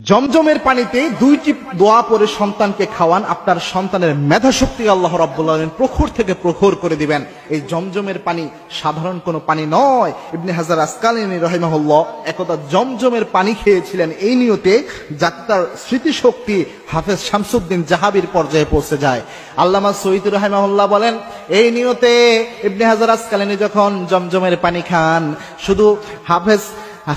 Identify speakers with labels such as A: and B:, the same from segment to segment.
A: জমজমের পানিতে দুইটি দোয়া পরে সন্তানকে খাওয়ান, আপনার সন্তানের মেধা শক্তি আল্লাহ রাব্বুল আলামিন প্রখর থেকে প্রখর করে দিবেন। এই জমজমের পানি সাধারণ কোনো পানি নয়। ইবনে হাজার আসকালানী রাহিমাহুল্লাহ একদা জমজমের পানি খেয়েছিলেন এই নিয়তে যাতে তার স্মৃতিশক্তি হাফেজ শামসুদ্দিন জাহাবির পর্যায়ে পৌঁছে যায়। আল্লামা সৈয়দ রাহিমাহুল্লাহ বলেন, এই নিয়তে ইবনে হাজার আসকালানী যখন জমজমের পানি খান, শুধু হাফেজ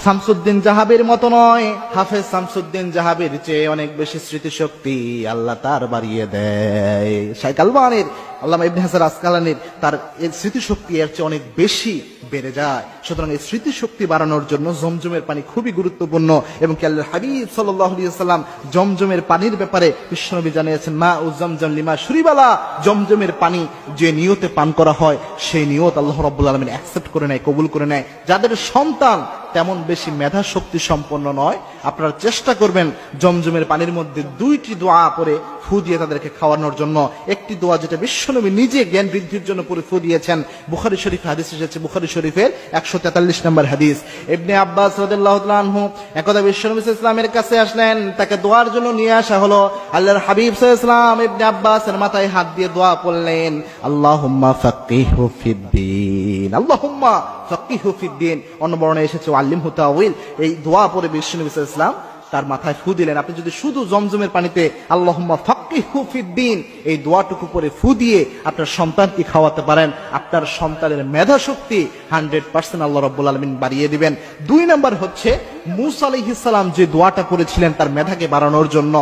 A: শামসুদ্দিন জাহাবির মতো নয়, হাফেজ শামসুদ্দিন জাহাবির চেয়ে অনেক বেশি স্মৃতিশক্তি আল্লাহ তার বাড়িয়ে দেয়। শাইখ আলবানীর, আল্লামা ইবনে হাজার আসকালানীর তার এই স্মৃতিশক্তি এর চেয়ে অনেক বেশি বেড়ে যায়। সুতরাং এই স্মৃতিশক্তি বাড়ানোর জন্য জমজমের পানি খুবই গুরুত্বপূর্ণ। এবং কি আল্লাহর হাবিব সাল্লাল্লাহু আলাইহি ওয়াসাল্লাম জমজমের পানির ব্যাপারে বিশ্বনবী জানিয়েছেন, মা উ জমজম লিমা শুরিবালা, জমজমের পানি যে নিয়তে পান করা হয় সেই নিয়ত আল্লাহ রাব্বুল আলামিন অ্যাকসেপ্ট করে নেয়, কবুল করে নেয়। যাদের সন্তান তেমন বেশি মেধা শক্তি সম্পন্ন নয়, আপনারা চেষ্টা করবেন জমজমের পানির মধ্যে দুইটি দোয়া পরে ফু দিয়ে তাদেরকে খাওয়ানোর জন্য। একটি দোয়া যেটা বিশ্বনবী নিজে জ্ঞান বৃদ্ধির জন্য পরে ফু দিয়েছেন, বুখারী শরীফ হাদিস এসেছে, বুখারী শরীফের 143 নম্বর হাদিস। ইবনে আব্বাস রাদিয়াল্লাহু তাআলা আনহু একদা বিশ্বনবী সাল্লাল্লাহু আলাইহি ওয়াসাল্লামের কাছে আসলেন, তাকে দোয়ার জন্য নিয়ে আসা হলো। আল্লাহর হাবিব সাল্লাল্লাহু আলাইহি ওয়াসাল্লাম ইবনে আব্বাসের মাথায় হাত দিয়ে দোয়া পড়লেন, আল্লাহুম্মা ফাক্কিহু ফিদ্দীন, আল্লাহুম্মা ফাক্কিহু ফিদ্দীন। অন্য বর্ণনায় এসেছে আল্লিমহু তাওয়িল। এই দোয়া পড়ে বিশ্বনবী সাল্লাল্লাহু আলাইহি ওয়াসাল্লাম তার মাথায় ফু দিলেন। আপনি যদি শুধু জমজমের পানিতে আল্লাহুম্মা ফাক্কিহু ফিদ্দীন এই দোয়াটুকু পরে ফু দিয়ে আপনার সন্তানকে খাওয়াতে পারেন, আপনার সন্তানের মেধা শক্তি 100% আল্লাহ রাব্বুল আলামিন বাড়িয়ে দিবেন। 2 নাম্বার হচ্ছে মূসা আলাইহিস সালাম যে দোয়াটা করেছিলেন তার মেধাকে বাড়ানোর জন্য,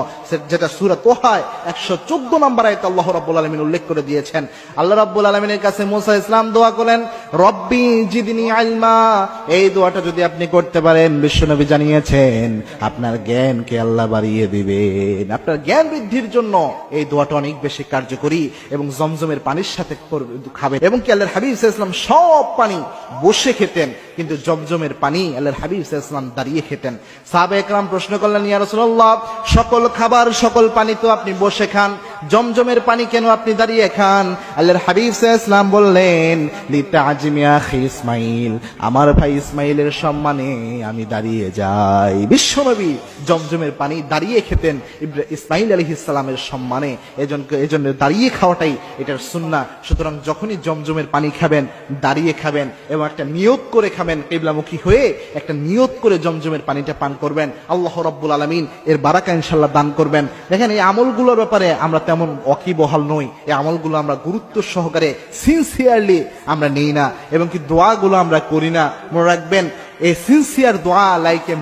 A: যেটা সূরা তোহায় 114 নম্বর আয়াতে আল্লাহ রাব্বুল আলামিন উল্লেখ করে দিয়েছেন। আল্লাহ রাব্বুল আলামিনের কাছে মূসা ইসলাম দোয়া করেন, রব্বি জিদনি ইলমা। এই দোয়াটা যদি আপনি করতে পারেন, বিশ্বনবী জানিয়েছেন আপনার জ্ঞানকে আল্লাহ বাড়িয়ে দিবেন। আপনার জ্ঞান বৃদ্ধির জন্য এই দোয়াটা অনেক বেশি কার্যকরী। এবং জমজমের পানির সাথে খাবেন। এবং কি আল্লাহর হাবিব সাল্লাল্লাহু আলাইহি ওয়াসাল্লাম সব পানি বসে খেতেন, কিন্তু জমজমের পানি আল্লাহর হাবিব সাল্লাল্লাহু আলাইহি ওয়াসাল্লাম দাঁড়িয়ে খেতেন। সাহাবায়ে কেরাম প্রশ্ন করলেন, ইয়া রাসূলুল্লাহ, সকল খাবার সকল পানি তো আপনি বসে খান, জমজমের পানি কেন আপনি দাঁড়িয়ে খান? আল্লাহর হাবিব সাল্লাল্লাহু আলাইহি ওয়াসাল্লাম বললেন, লিতাজিমি আখি ইসমাঈল, আমার ভাই ইসমাঈলের সম্মানে আমি দাঁড়িয়ে যাই। বিশ্বনবী জমজমের পানি দাঁড়িয়ে খেতেন ইসমাঈল আলাইহিস সালামের সম্মানে। এজন্য দাঁড়িয়ে খাওয়াটাই এটার সুন্নাহ। সুতরাং যখনই জমজমের পানি খাবেন দাঁড়িয়ে খাবেন এবং একটা নিয়ত করে খাবেন, কিবলামুখী হয়ে একটা নিয়ত করে জমজমের পানিটা পান করবেন। আল্লাহ রাব্বুল আলামিন এর বারাকা ইনশাআল্লাহ দান করবেন। দেখেন, এই আমলগুলোর ব্যাপারে আমরা তেমন ওয়াকিবহাল নই। এই আমলগুলো আমরা গুরুত্ব সহকারে সিনসিয়ারলি আমরা নেই না, এবং কি দোয়াগুলো আমরা করি না। মনে রাখবেন, এই সিনসিয়ার দোয়া লাইক এ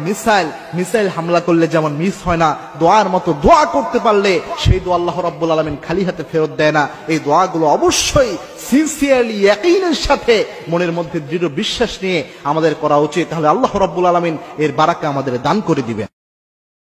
A: মিসাইল হামলা করলে যেমন মিস হয় না, দোয়ার মতো দোয়া করতে পারলে সেই দোয়া আল্লাহ রাব্বুল আলামিন খালি হাতে ফেরত দেয় না। এই দোয়াগুলো অবশ্যই সিনসিয়ারলি ইয়াকিনের সাথে মনের মধ্যে দৃঢ় বিশ্বাস নিয়ে আমাদের করা উচিত। তাহলে আল্লাহ রাব্বুল আলামিন এর বারাকা আমাদের দান করে দিবেন।